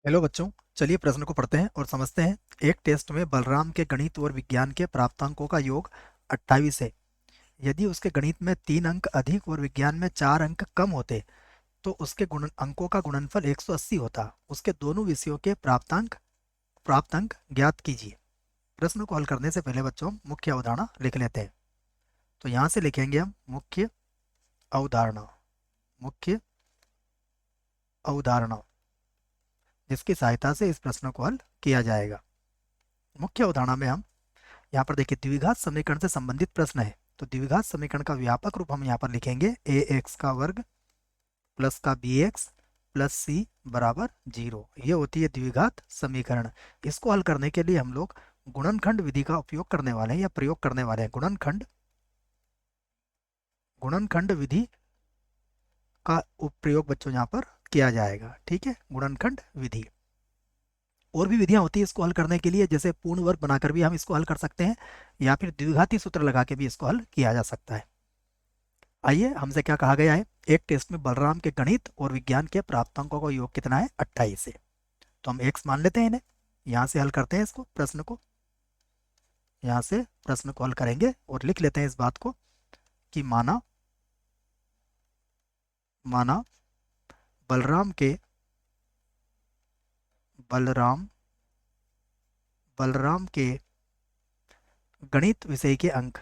Hello बच्चों। चलिए प्रश्न को पढ़ते हैं और समझते हैं। एक टेस्ट में बलराम के गणित और विज्ञान के प्राप्तांकों का योग 28 है। यदि उसके गणित में 3 अंक अधिक और विज्ञान में 4 अंक कम होते तो उसके गुण अंकों का गुणनफल 180 होता। उसके दोनों विषयों के प्राप्तांक ज्ञात कीजिए। प्रश्न को हल करने से पहले बच्चों हम मुख्य अवधारणा लिख लेते हैं। तो यहाँ से लिखेंगे हम अवधारणा मुख्य अवधारणा जिसकी सहायता से इस प्रश्न को हल किया जाएगा। मुख्य अवधारणा में हम यहाँ पर देखिए द्विघात समीकरण से संबंधित प्रश्न है। तो द्विघात समीकरण का व्यापक रूप हम यहाँ पर लिखेंगे ए एक्स का वर्ग प्लस का बी एक्स प्लस सी बराबर 0। ये होती है द्विघात समीकरण। इसको हल करने के लिए हम लोग गुणनखंड विधि का उपयोग करने वाले हैं या प्रयोग करने वाले हैं। गुणनखंड विधि का प्रयोग बच्चों यहाँ पर किया जाएगा। ठीक है, गुणनखंड विधि। और भी विधियां होती है इसको हल करने के लिए, जैसे पूर्ण वर्ग बनाकर भी हम इसको हल कर सकते हैं या फिर द्विघाती सूत्र लगा के भी इसको हल किया जा सकता है। आइए, हमसे क्या कहा गया है। एक टेस्ट में बलराम के गणित और विज्ञान के प्राप्तांकों का योग कितना है, 28 है। तो हम एक्स मान लेते हैं इन्हें। यहाँ से हल करते हैं इसको, प्रश्न को। यहाँ से प्रश्न को हल करेंगे और लिख लेते हैं इस बात को कि माना माना बलराम के बलराम बलराम के गणित विषय के अंक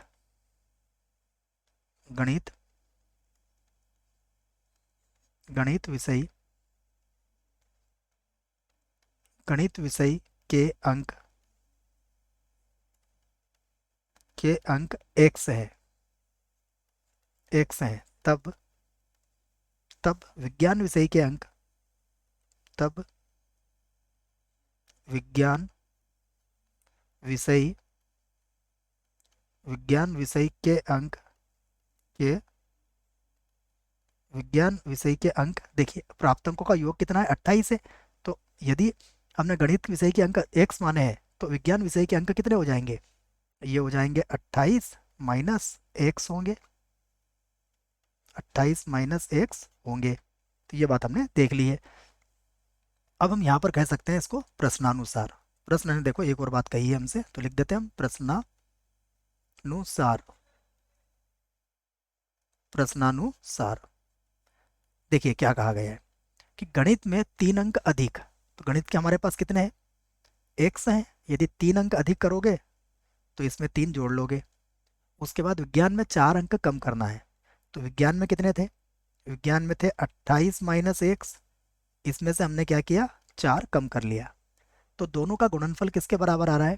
गणित गणित विषय गणित विषय के अंक एक्स है तब तब विज्ञान विषय के अंक तब विज्ञान विषय विज्ञान विषय के अंक के विज्ञान विषय के अंक देखिए, प्राप्तांकों का योग कितना है, 28 है। तो यदि हमने गणित विषय के अंक एक्स माने हैं तो विज्ञान विषय के अंक कितने हो जाएंगे, ये हो जाएंगे 28 माइनस एक्स होंगे। 28 माइनस एक्स होंगे। तो ये बात हमने देख ली है। अब हम यहाँ पर कह सकते हैं इसको प्रश्नानुसार। प्रश्न ने देखो एक और बात कही है हमसे, तो लिख देते हैं हम प्रश्नानुसार। देखिए क्या कहा गया है कि गणित में 3 अंक अधिक। तो गणित के हमारे पास कितने हैं, एक्स हैं। यदि 3 अंक अधिक करोगे तो इसमें 3 जोड़ लोगे। उसके बाद विज्ञान में 4 अंक कम करना है। तो विज्ञान में कितने थे, विज्ञान में थे 28 माइनस एक्स। इसमें से हमने क्या किया, 4 कम कर लिया। तो दोनों का गुणनफल किसके बराबर आ रहा है,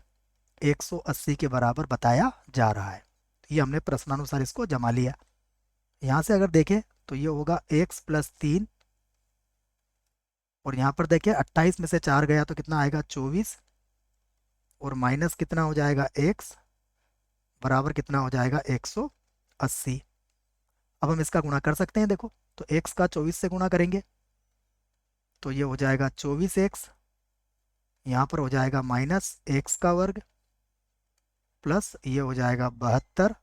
180 के बराबर बताया जा रहा है। ये हमने प्रश्नानुसार इसको जमा लिया। यहाँ से अगर देखें तो ये होगा एक्स प्लस 3, और यहाँ पर देखिए 28 में से 4 गया तो कितना आएगा, 24, और माइनस कितना हो जाएगा, एक्स बराबर कितना हो जाएगा, 180। अब हम इसका गुणा कर सकते हैं। देखो, तो एक्स का 24 से गुणा करेंगे तो ये हो जाएगा 24x। यहाँ पर हो जाएगा माइनस एक्स का वर्ग प्लस ये हो जाएगा 72,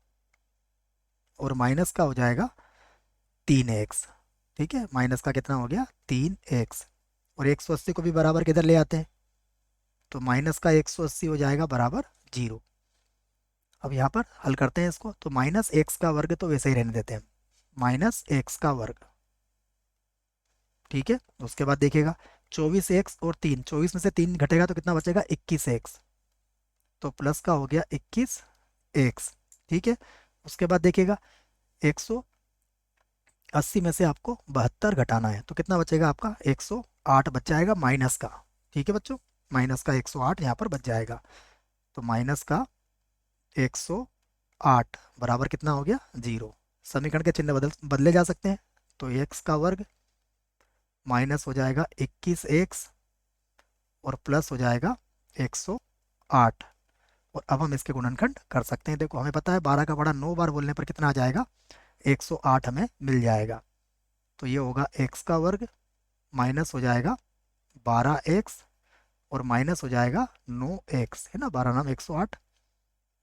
और माइनस का हो जाएगा 3x। ठीक है, माइनस का कितना हो गया, 3x। और 180 को भी बराबर किधर ले आते हैं, तो माइनस का 180 हो जाएगा बराबर 0। अब यहाँ पर हल करते हैं इसको। तो माइनस एक्स का वर्ग तो वैसे ही रहने देते हैं, माइनस एक्स का वर्ग। ठीक है, उसके बाद देखिएगा 24x और 3, 24 में से 3 घटेगा तो कितना बचेगा, 21x। तो प्लस का हो गया 21x। ठीक है, उसके बाद देखिएगा 180 में से आपको 72 घटाना है तो कितना बचेगा आपका, 108 बच जाएगा माइनस का। ठीक है बच्चों, माइनस का 108 यहाँ पर बच जाएगा। तो माइनस का 108 बराबर कितना हो गया, 0। समीकरण के चिन्ह बदले जा सकते हैं। तो एक्स का वर्ग माइनस हो जाएगा 21x और प्लस हो जाएगा 108। और अब हम इसके गुणनखंड कर सकते हैं। देखो हमें पता है 12 का बड़ा 9 बार बोलने पर कितना आ जाएगा, 108 हमें मिल जाएगा। तो ये होगा एक्स का वर्ग माइनस हो जाएगा 12x और माइनस हो जाएगा 9x, है ना, 12 नाम 108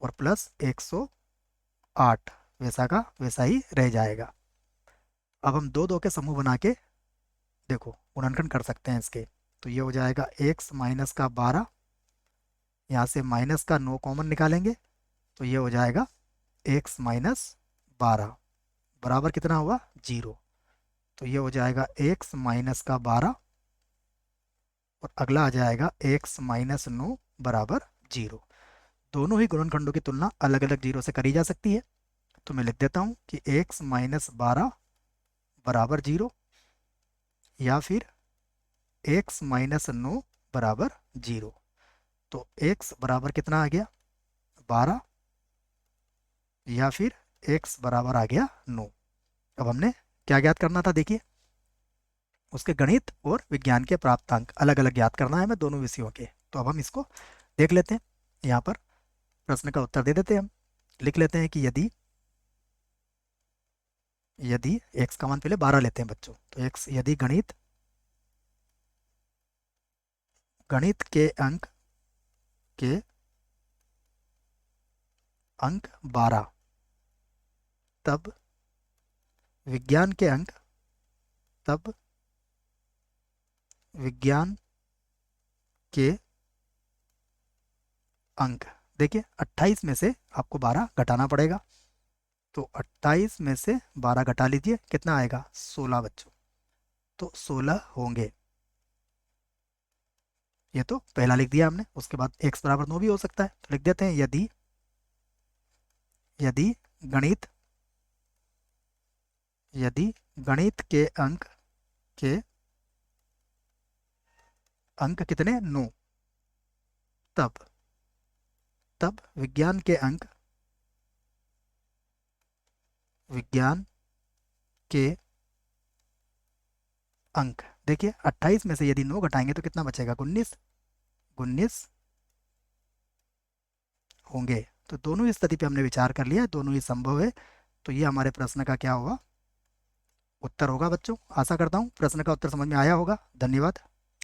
और प्लस 108, वैसा का वैसा ही रह जाएगा। अब हम दो दो के समूह बना के देखो गुणनखंड कर सकते हैं इसके। तो ये हो जाएगा x माइनस का 12, यहाँ से माइनस का 9 कॉमन निकालेंगे तो ये हो जाएगा x माइनस 12 बराबर कितना हुआ 0। तो ये हो जाएगा x माइनस का 12 और अगला आ जाएगा x माइनस 9 बराबर 0। दोनों ही गुणनखंडों की तुलना अलग अलग जीरो से करी जा सकती है। तो मैं लिख देता हूँ कि x माइनस 12 बराबर 0 या फिर x माइनस 9 बराबर 0। तो x बराबर कितना आ गया 12 या फिर x बराबर आ गया 9। अब हमने क्या ज्ञात करना था देखिए, उसके गणित और विज्ञान के प्राप्तांक अलग अलग ज्ञात करना है हमें दोनों विषयों के। तो अब हम इसको देख लेते हैं। यहाँ पर प्रश्न का उत्तर दे देते हैं हम। लिख लेते हैं कि यदि यदि x का मान पहले 12 लेते हैं बच्चों, तो x यदि गणित के अंक 12 तब विज्ञान के अंक देखिए 28 में से आपको 12 घटाना पड़ेगा। तो 28 में से 12 घटा लीजिए, कितना आएगा 16 बच्चों। तो 16 होंगे। ये तो पहला लिख दिया हमने। उसके बाद x बराबर 9 भी हो सकता है, तो लिख देते हैं यदि गणित के अंक कितने 9 तब विज्ञान के अंक देखिए 28 में से यदि 9 घटाएंगे तो कितना बचेगा 19 होंगे। तो दोनों ही स्थिति पे हमने विचार कर लिया, दोनों ही संभव है। तो ये हमारे प्रश्न का क्या होगा उत्तर होगा बच्चों। आशा करता हूँ प्रश्न का उत्तर समझ में आया होगा। धन्यवाद।